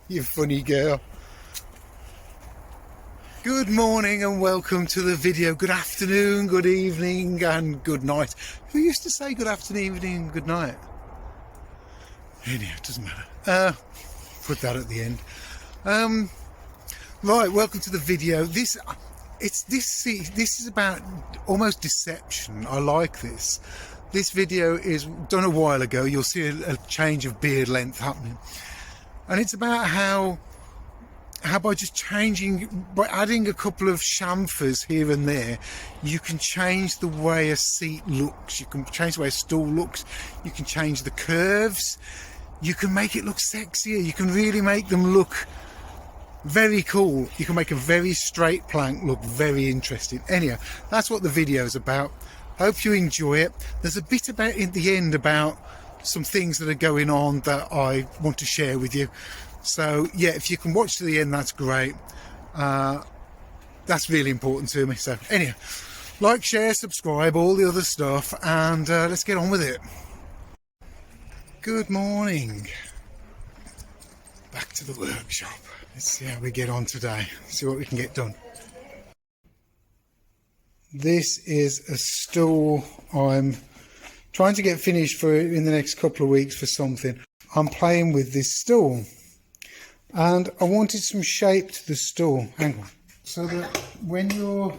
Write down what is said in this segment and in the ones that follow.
You funny girl. Good morning and welcome to the video. Good afternoon, good evening and good night. Who used to say good afternoon, evening and good night? Anyhow, it doesn't matter. Put that at the end. Right, welcome to the video. This is about almost deception. I like this. This video is done a while ago. You'll see a change of beard length happening. And it's about how by just by adding a couple of chamfers here and there, you can change the way a seat looks, you can change the way a stool looks, you can change the curves, you can make it look sexier, you can really make them look very cool. You can make a very straight plank look very interesting. Anyhow, that's what the video is about. Hope you enjoy it. There's a bit about in the end about some things that are going on that I want to share with you. So yeah, if you can watch to the end, that's great. That's really important to me. So anyhow, like, share, subscribe, all the other stuff, and let's get on with it. Good morning. Back to the workshop. Let's see how we get on today. See what we can get done. This is a stool I'm trying to get finished for in the next couple of weeks for something. I'm playing with this stool and I wanted some shape to the stool. Hang on. So that when you're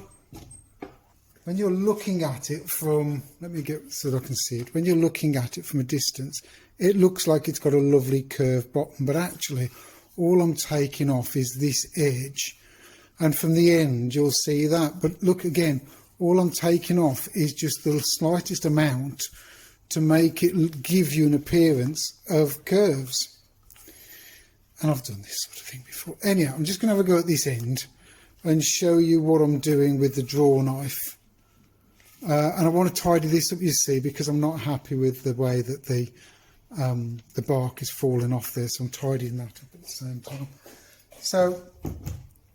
looking at it from, let me get so that I can see it. When you're looking at it from a distance, it looks like it's got a lovely curved bottom, but actually all I'm taking off is this edge, and from the end you'll see that. But look again, all I'm taking off is just the slightest amount to make it give you an appearance of curves. And I've done this sort of thing before. Anyhow, I'm just going to have a go at this end and show you what I'm doing with the draw knife. And I want to tidy this up, you see, because I'm not happy with the way that the bark is falling off there, so I'm tidying that up at the same time. So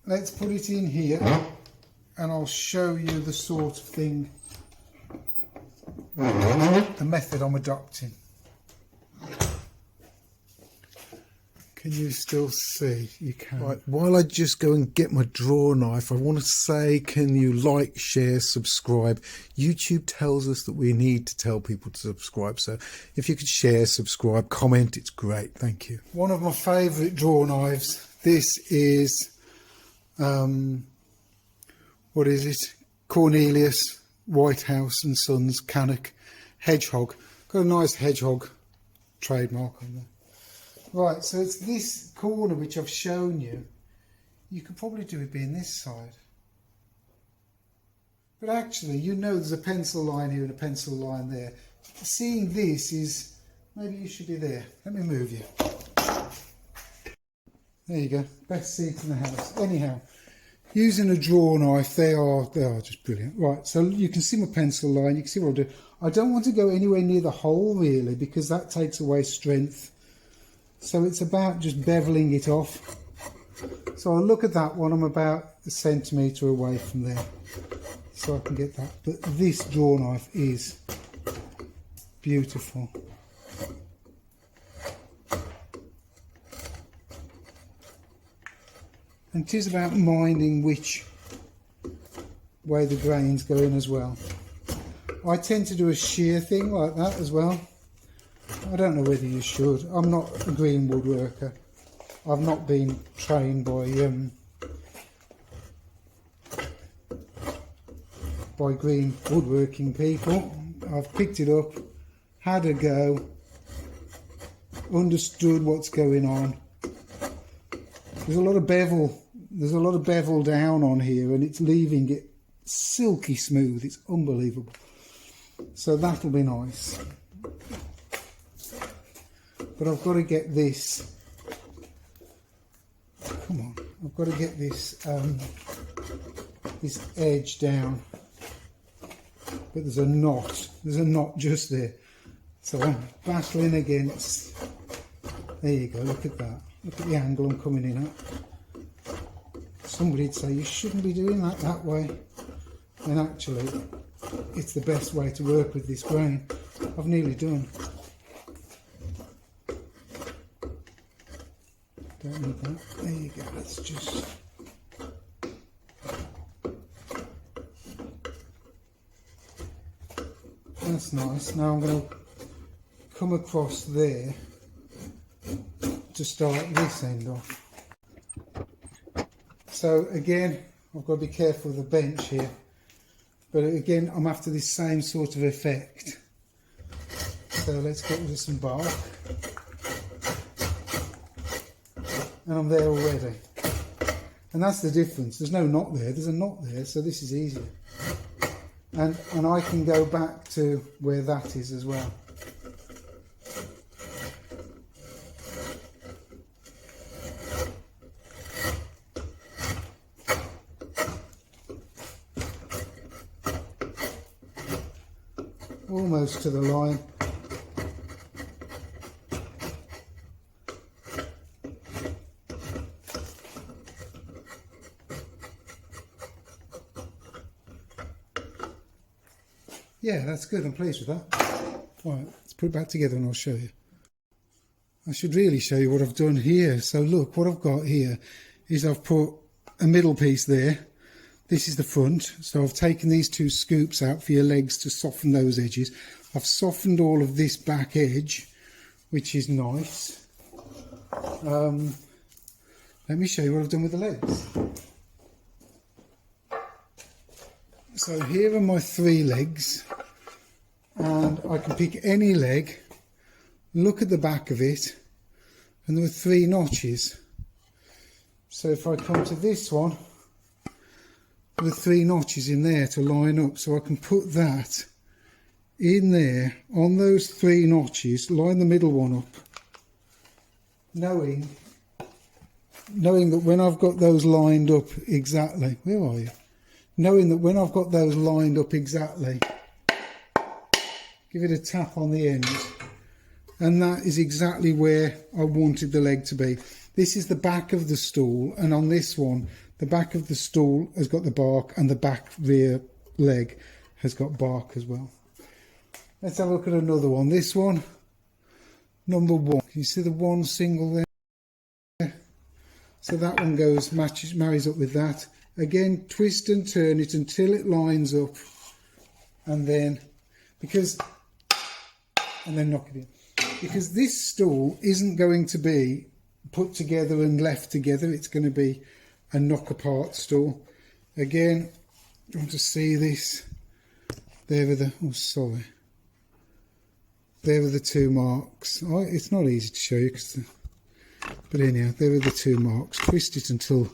let's put it in here and I'll show you the sort of thing, the method I'm adopting. Can you still see? You can. Right, while I just go and get my draw knife, I want to say, can you like, share, subscribe? YouTube tells us that we need to tell people to subscribe, so if you could share, subscribe, comment, it's great. Thank you. One of my favourite draw knives. This is what is it? Cornelius Whitehouse and Sons Canuck Hedgehog. Got a nice hedgehog trademark on there. Right, so it's this corner which I've shown you. You could probably do it being this side. But actually, you know there's a pencil line here and a pencil line there. Seeing this is, maybe you should be there. Let me move you. There you go, best seat in the house. Anyhow, using a draw knife, they are just brilliant. Right, so you can see my pencil line, you can see what I do. I don't want to go anywhere near the hole really, because that takes away strength. So it's about just beveling it off. So I'll look at that one, I'm about a centimetre away from there, so I can get that. But this draw knife is beautiful. And it is about minding which way the grains go in as well. I tend to do a shear thing like that as well. I don't know whether you should. I'm not a green woodworker. I've not been trained by green woodworking people. I've picked it up, had a go, understood what's going on. There's a lot of bevel down on here, and it's leaving it silky smooth. It's unbelievable. So that'll be nice. But I've got to get this, come on, I've got to get this this edge down. But there's a knot just there. So I'm battling against, there you go, look at that. Look at the angle I'm coming in at. Somebody'd say you shouldn't be doing that way. And actually, it's the best way to work with this grain. I've nearly done. Don't need that. There you go. Let's just... That's nice. Now I'm going to come across there to start this end off. So again, I've got to be careful of the bench here. But again, I'm after this same sort of effect. So let's get rid of some bark. And I'm there already. And that's the difference. There's no knot there. There's a knot there, so this is easier. And I can go back to where that is as well. Almost to the line. Yeah, that's good. I'm pleased with that. Right, let's put it back together and I'll show you. I should really show you what I've done here. So look, what I've got here is I've put a middle piece there. This is the front. So I've taken these two scoops out for your legs to soften those edges. I've softened all of this back edge, which is nice. Let me show you what I've done with the legs. So here are my 3 legs, and I can pick any leg, look at the back of it, and there are 3 notches. So if I come to this one, there are 3 notches in there to line up, so I can put that in there on those 3 notches, line the middle one up, knowing that when I've got those lined up exactly, where are you? Knowing that when I've got those lined up exactly, give it a tap on the end, and that is exactly where I wanted the leg to be. This is the back of the stool, and on this one, the back of the stool has got the bark, and the back rear leg has got bark as well. Let's have a look at another one. This one, number 1. Can you see the one single there? So that one marries up with that. Again, twist and turn it until it lines up, and then knock it in. Because this stool isn't going to be put together and left together, it's going to be a knock apart stool. Again, you want to see this? There are the, there are the 2 marks. It's not easy to show you, but anyhow, there are the 2 marks. Twist it until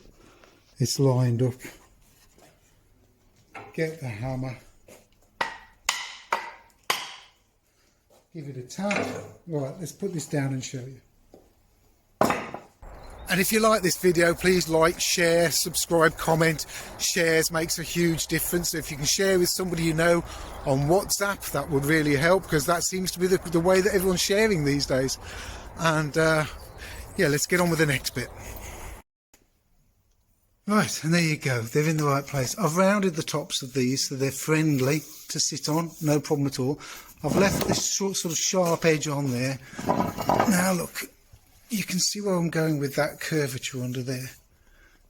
it's lined up. Get the hammer. Give it a tap. Right, let's put this down and show you. And if you like this video, please like, share, subscribe, comment. Shares makes a huge difference. So if you can share with somebody you know on WhatsApp, that would really help, because that seems to be the way that everyone's sharing these days. And yeah, let's get on with the next bit. Right, and there you go, they're in the right place. I've rounded the tops of these so they're friendly to sit on, no problem at all. I've left this sort of sharp edge on there. Now look, you can see where I'm going with that curvature under there.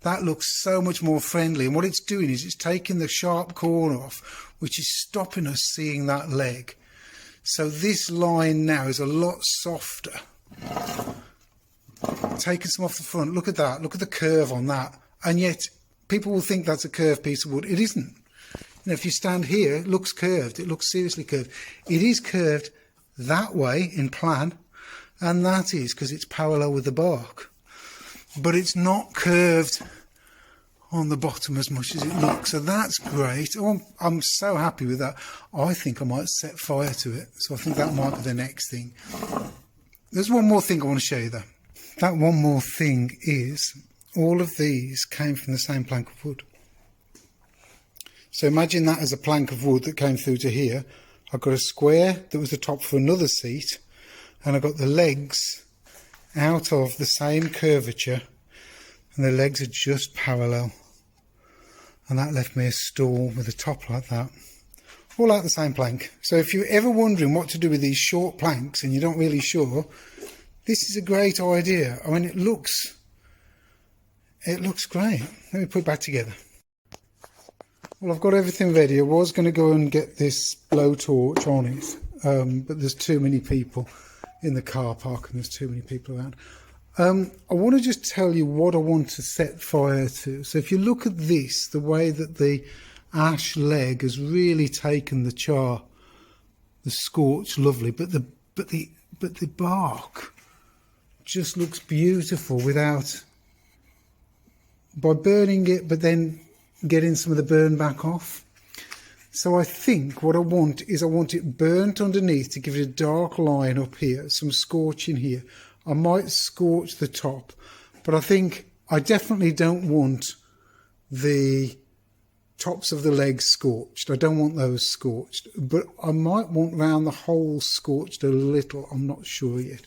That looks so much more friendly, and what it's doing is it's taking the sharp corner off, which is stopping us seeing that leg. So this line now is a lot softer. Taking some off the front, look at that, look at the curve on that. And yet, people will think that's a curved piece of wood. It isn't. You know, if you stand here, it looks curved. It looks seriously curved. It is curved that way in plan, and that is because it's parallel with the bark. But it's not curved on the bottom as much as it looks. So that's great. Oh, I'm so happy with that. I think I might set fire to it. So I think that might be the next thing. There's one more thing I want to show you though. That one more thing is, all of these came from the same plank of wood. So imagine that as a plank of wood that came through to here. I've got a square that was the top for another seat, and I've got the legs out of the same curvature, and the legs are just parallel. And that left me a stool with a top like that, all out the same plank. So if you're ever wondering what to do with these short planks and you're not really sure, this is a great idea. I mean, it looks it looks great. Let me put it back together. Well, I've got everything ready. I was going to go and get this blowtorch on it, but there's too many people in the car park and there's too many people around. I want to just tell you what I want to set fire to. So if you look at this, the way that the ash leg has really taken the char, the scorch, lovely, but the bark just looks beautiful by burning it, but then getting some of the burn back off. So I think what I want it burnt underneath to give it a dark line up here, some scorch in here. I might scorch the top, but I definitely don't want the tops of the legs scorched. I don't want those scorched, but I might want round the whole scorched a little. I'm not sure yet.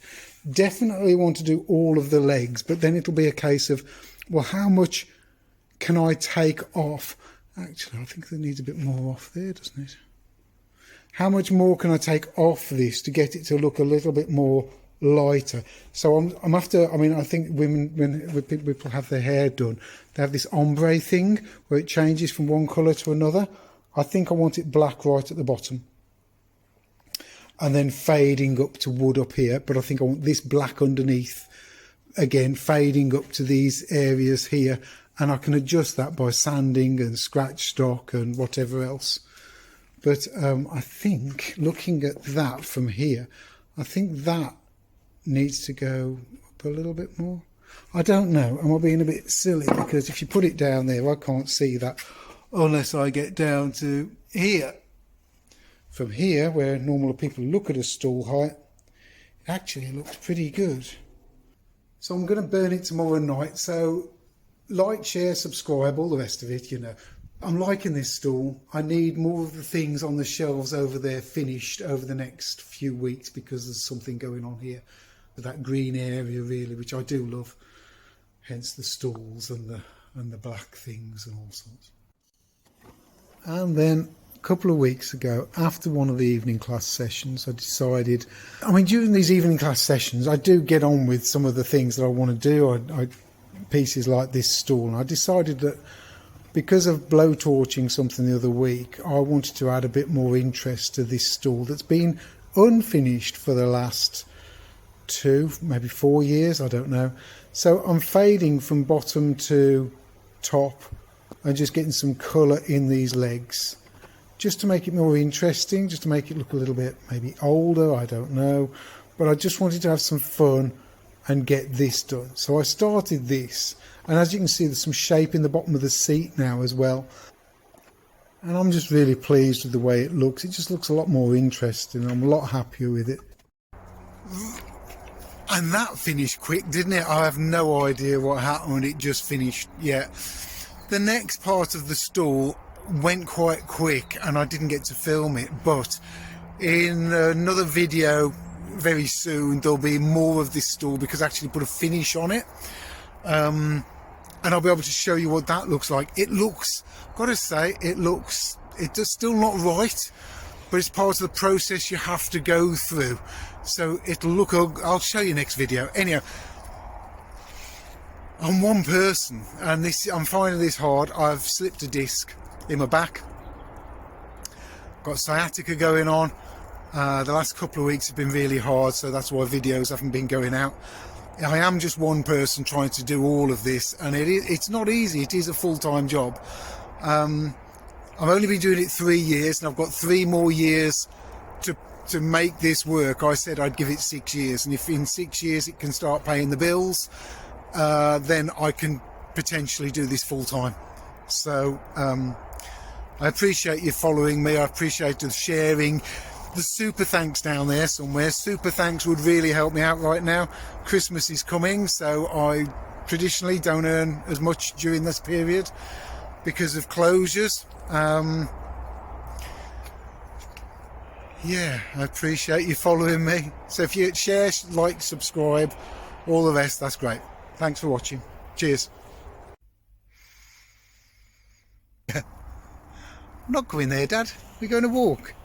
Definitely want to do all of the legs, but then it'll be a case of, well, how much can I take off? Actually, I think there needs a bit more off there, doesn't it? How much more can I take off this to get it to look a little bit more lighter? So I'm after, I mean, I think when people have their hair done, they have this ombre thing where it changes from one colour to another. I think I want it black right at the bottom and then fading up to wood up here, but I think I want this black underneath, again fading up to these areas here, and I can adjust that by sanding and scratch stock and whatever else. But I think looking at that from here, I think that needs to go up a little bit more. I don't know, am I being a bit silly? Because if you put it down there, I can't see that unless I get down to here. From here, where normal people look at a stool height, it actually looks pretty good. So I'm going to burn it tomorrow night. So like, share, subscribe, all the rest of it, you know. I'm liking this stool. I need more of the things on the shelves over there finished over the next few weeks, because there's something going on here with that green area really, which I do love. Hence the stools and the black things and all sorts. And then a couple of weeks ago, after one of the evening class sessions, I decided, I mean, during these evening class sessions, I do get on with some of the things that I want to do. Pieces like this stool, and I decided that because of blowtorching something the other week, I wanted to add a bit more interest to this stool that's been unfinished for the last 2, maybe 4 years, I don't know. So I'm fading from bottom to top and just getting some colour in these legs, just to make it more interesting, just to make it look a little bit maybe older, I don't know, but I just wanted to have some fun and get this done. So I started this, and as you can see, there's some shape in the bottom of the seat now as well, and I'm just really pleased with the way it looks. It just looks a lot more interesting. I'm a lot happier with it. And that finished quick, didn't it? I have no idea what happened. It just finished. Yeah, the next part of the stool went quite quick and I didn't get to film it, but in another video very soon there'll be more of this stool, because I actually put a finish on it, and I'll be able to show you what that looks like. It looks, gotta say, it's still not right, but it's part of the process you have to go through, so it'll look, I'll show you next video. Anyhow, I'm one person and I'm finding this hard. I've slipped a disc in my back, got sciatica going on. The last couple of weeks have been really hard, so that's why videos haven't been going out. I am just one person trying to do all of this, and it's not easy. It is a full-time job. I've only been doing it 3 years, and I've got 3 more years to make this work. I said I'd give it 6 years, and if in 6 years it can start paying the bills, then I can potentially do this full-time. So I appreciate you following me. I appreciate the sharing. The super thanks down there somewhere. Super thanks would really help me out right now. Christmas is coming, so I traditionally don't earn as much during this period because of closures. Yeah, I appreciate you following me. So if you share, like, subscribe, all the rest, that's great. Thanks for watching. Cheers. I'm not going there, Dad. We're going to walk.